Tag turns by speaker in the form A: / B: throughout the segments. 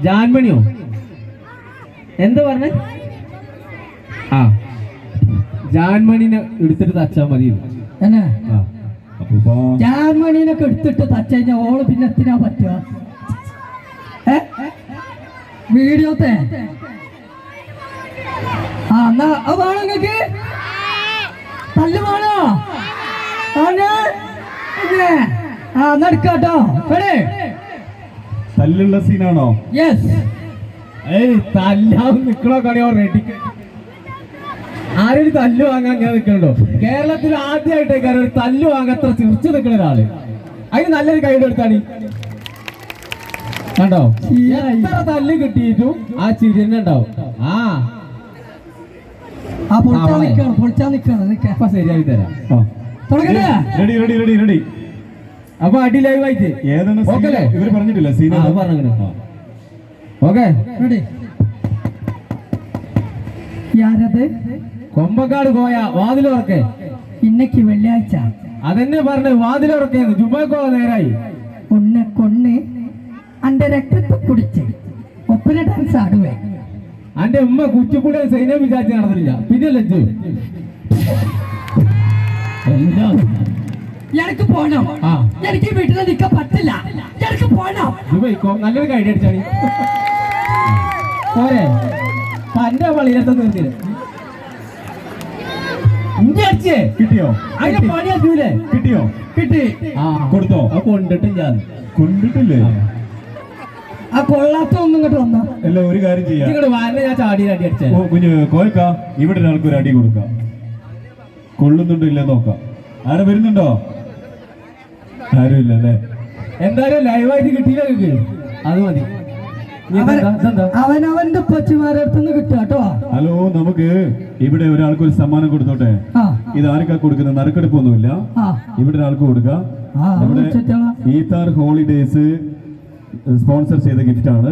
A: ജാൻമണിയോ എന്താ പറഞ്ഞേ? ആ ജാൻമണിനെ എടുത്തിട്ട് തച്ചാ മതി.
B: എന്നാ ജാൻമണിനൊക്കെ എടുത്തിട്ട് തച്ച് കഴിഞ്ഞാൽ ഓള് പിന്നെ എത്തിനാ പറ്റുക? വീഡിയോത്തെ ആ എന്നാ വേണോ നിങ്ങക്ക്? തല്ല് വേണോ? ആ എന്നാ എടുക്കാട്ടോ.
C: തല്ലുള്ള സീനാണോ?
B: യെസ്.
A: ഏയ് തല്ലാൻ നിക്കണോ കളിയോ? റെഡി ആരൊരു തല്ലു വാങ്ങാൻ ഞാൻ നിൽക്കണോ? കേരളത്തിൽ ആദ്യമായിട്ടേക്കാണ് ഒരു തല്ലു വാങ്ങാൻ അത്ര ചിരിച്ചു നിൽക്കുന്ന ഒരാള്. അതിന് നല്ലൊരു കൈയുടെ എടുത്താണ്. കണ്ടോ എത്ര തല്ല് കിട്ടിയിട്ടും ആ ചിരിന്നെ ഉണ്ടാവും.
B: പൊളിച്ചാ നിക്കണം.
A: അപ്പൊ ശരിയായി തരാം.
C: Ready ready ready ready.
A: അപ്പൊ അടി ലൈവ് ആയിട്ട്
C: ഏതാണ് ഇവര് പറഞ്ഞിട്ടില്ല സീൻ
A: പറഞ്ഞു. ഓക്കെ കൊമ്പക്കാട് പോയ വാതിലുറക്കെ
B: ഇന്നക്ക് വെള്ളിയാഴ്ച
A: അതെന്നെ പറഞ്ഞ് വാതിലുറക്കേന്ന് ജുമാക്കോ നേരായി
B: ഉന്നെ കൊണ്ണ് അന്റെ രക്തത്തെ കുടിച്ച് ഒപ്പന ഡാൻസ് ആടുവേ.
A: അന്റെ ഉമ്മ കുറ്റിപ്പുഴ സൈന്യം വിചാരിച്ച് നടന്നില്ല. പിന്നെ ലജ്ജു
B: എനിക്ക് പോണം. എനിക്ക് വീട്ടിൽ നിൽക്കാൻ പറ്റില്ല. എനിക്ക് പോണം.
A: നല്ലൊരു കൈഡി അടിച്ചാണ് പോരെ. തന്റെ പള്ളിയിലത്തെ നിർത്തിയത്
C: കിട്ടിയോ?
A: അതിന്റെ പണി അടിയൂലേ?
C: കിട്ടിയോ?
A: കിട്ടി.
C: കൊടുത്തോ?
A: കൊണ്ടിട്ടില്ല.
C: കൊണ്ടിട്ടില്ലേ?
B: ആ കൊള്ളാത്ത ഒന്നും ഇങ്ങോട്ട് വന്നോ?
C: അല്ല ഒരു കാര്യം ചെയ്യാം.
A: ഞാൻ ചാടി അടി അടിച്ചേ.
C: കുഞ്ഞ് കോയക്ക ഇവിടെ ഒരാൾക്ക് ഒരു അടി കൊടുക്കാം. കൊള്ളുന്നുണ്ടോ ഇല്ല നോക്കാം. ആരെ വരുന്നുണ്ടോ? ആരും ഇല്ല അല്ലേ?
A: എന്തായാലും ലൈവായിട്ട് കിട്ടിയില്ല നിങ്ങൾക്ക്. അത് മതി.
B: അവനവന്റെ പച്ചിമാരുടെ അടുത്തുനിന്ന് കിട്ടുക കേട്ടോ.
C: ഹലോ നമുക്ക് ഇവിടെ ഒരാൾക്ക് ഒരു സമ്മാനം കൊടുത്തോട്ടെ. ഇത് ആർക്കാ കൊടുക്കുന്നത്? നറുക്കെടുപ്പൊന്നുമില്ല. ഇവിടെ ഒരാൾക്ക് കൊടുക്കാം. നമ്മുടെ ഈത്താർ ഹോളിഡേസ് സ്പോൺസർ ചെയ്ത ഗിഫ്റ്റ് ആണ്.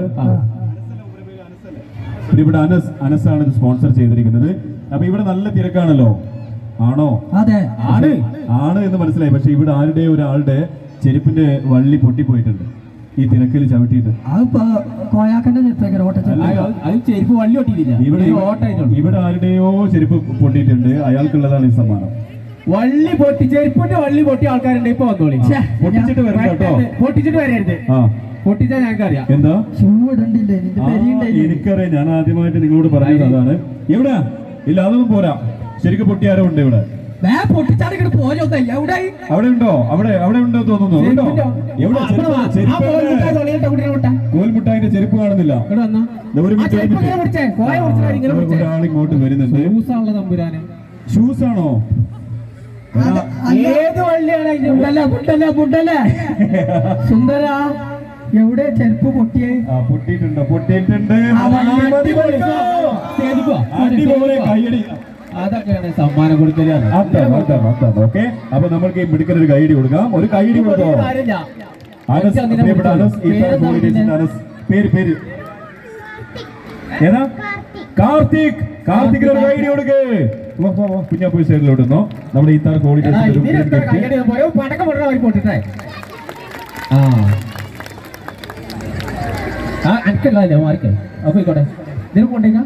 C: ഇവിടെ അനസാണ് ഇത് സ്പോൺസർ ചെയ്തിരിക്കുന്നത്. അപ്പൊ ഇവിടെ നല്ല തിരക്കാണല്ലോ. ആണോ?
B: അതെ
C: ആണ് ആണ് എന്ന് മനസ്സിലായി. പക്ഷെ ഇവിടെ ആരുടെ ഒരാളുടെ ചെരുപ്പിന്റെ വള്ളി പൊട്ടിപ്പോയിട്ടുണ്ട് ഈ തിരക്കിൽ ചവിട്ടിയിട്ട്.
A: ചെരുപ്പ് വള്ളി പൊട്ടിയിട്ടില്ല.
C: ഇവിടെ ആരുടെയോ ചെരുപ്പ് പൊട്ടിയിട്ടുണ്ട്. അയാൾക്കുള്ളതാണ് ഈ സമ്മാനം.
A: വള്ളി പൊട്ടി ചെരുപ്പിന്റെ വള്ളി പൊട്ടിയ ആൾക്കാരുണ്ട്. ഇപ്പൊ വന്നോളി.
C: പൊട്ടിച്ചിട്ട് വരണം കേട്ടോ.
A: പൊട്ടിച്ചിട്ട് വരരുത്. പൊട്ടിച്ചാ ഞങ്ങൾക്ക് അറിയാം.
C: എന്താ എനിക്കറിയാം. ഞാൻ ആദ്യമായിട്ട് നിങ്ങളോട് പറഞ്ഞത് അതാണ്. എവിടെ ഇല്ല അതൊന്നും പോരാ. ശരിക്കും പൊട്ടിയാരോ ഉണ്ട് ഇവിടെ. അവിടെ ഉണ്ടോ? അവിടെ ഉണ്ടോ തോന്നുന്നു. കോൽമുട്ടായിന്റെ ചെരുപ്പ് കാണുന്നില്ല. ഒരാളിങ്ങോട്ട് വരുന്നുണ്ട്. ഷൂസ് ആണോ?
A: ഏത് വള്ളിയാണ്?
B: സുന്ദര എവിടെ ചെരുപ്പ് പൊട്ടിയേ?
C: പൊട്ടിയിട്ടുണ്ട്. പൊട്ടിയിട്ടുണ്ട്. കൈയടി.
A: അതൊക്കെയാണ് സമ്മാനം കൊടുക്കല്.
C: ഓക്കെ അപ്പൊ നമ്മൾക്ക് മിടുക്കൻ ഒരു കൈയടി കൊടുക്കാം. ഒരു കൈയടി കൊടുത്തോ? പേര് ഏതാ? കാർത്തിക്. കാർത്തികിന് ഒരു കൈയടി കൊടുക്ക്. കുഞ്ഞാപ്പൂർ സൈഡിലോട്ടുന്നോ നമ്മുടെ ഈത്താർ ഹോളിഡേസ്
A: എനിക്കല്ലേ മാറിക്കേ. അപ്പൊ ആയിക്കോട്ടെ ഇതിന് കൊണ്ടേക്കാം.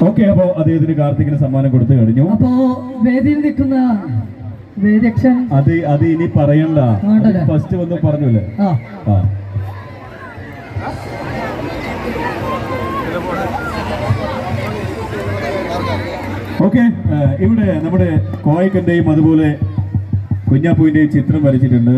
C: ഓക്കെ അപ്പോ അദ്ദേഹത്തിന് കാർത്തികിന് സമ്മാനം കൊടുത്തു കഴിഞ്ഞു.
B: അപ്പോ വേദിയിൽ നിൽക്കുന്ന
C: അത് ഇനി പറയണ്ട. ഫസ്റ്റ് വന്ന് പറഞ്ഞല്ലേ. ഓക്കെ ഇവിടെ നമ്മുടെ കോയക്കന്റെയും അതുപോലെ കുഞ്ഞാപ്പൂവിന്റെയും ചിത്രം വരച്ചിട്ടുണ്ട്.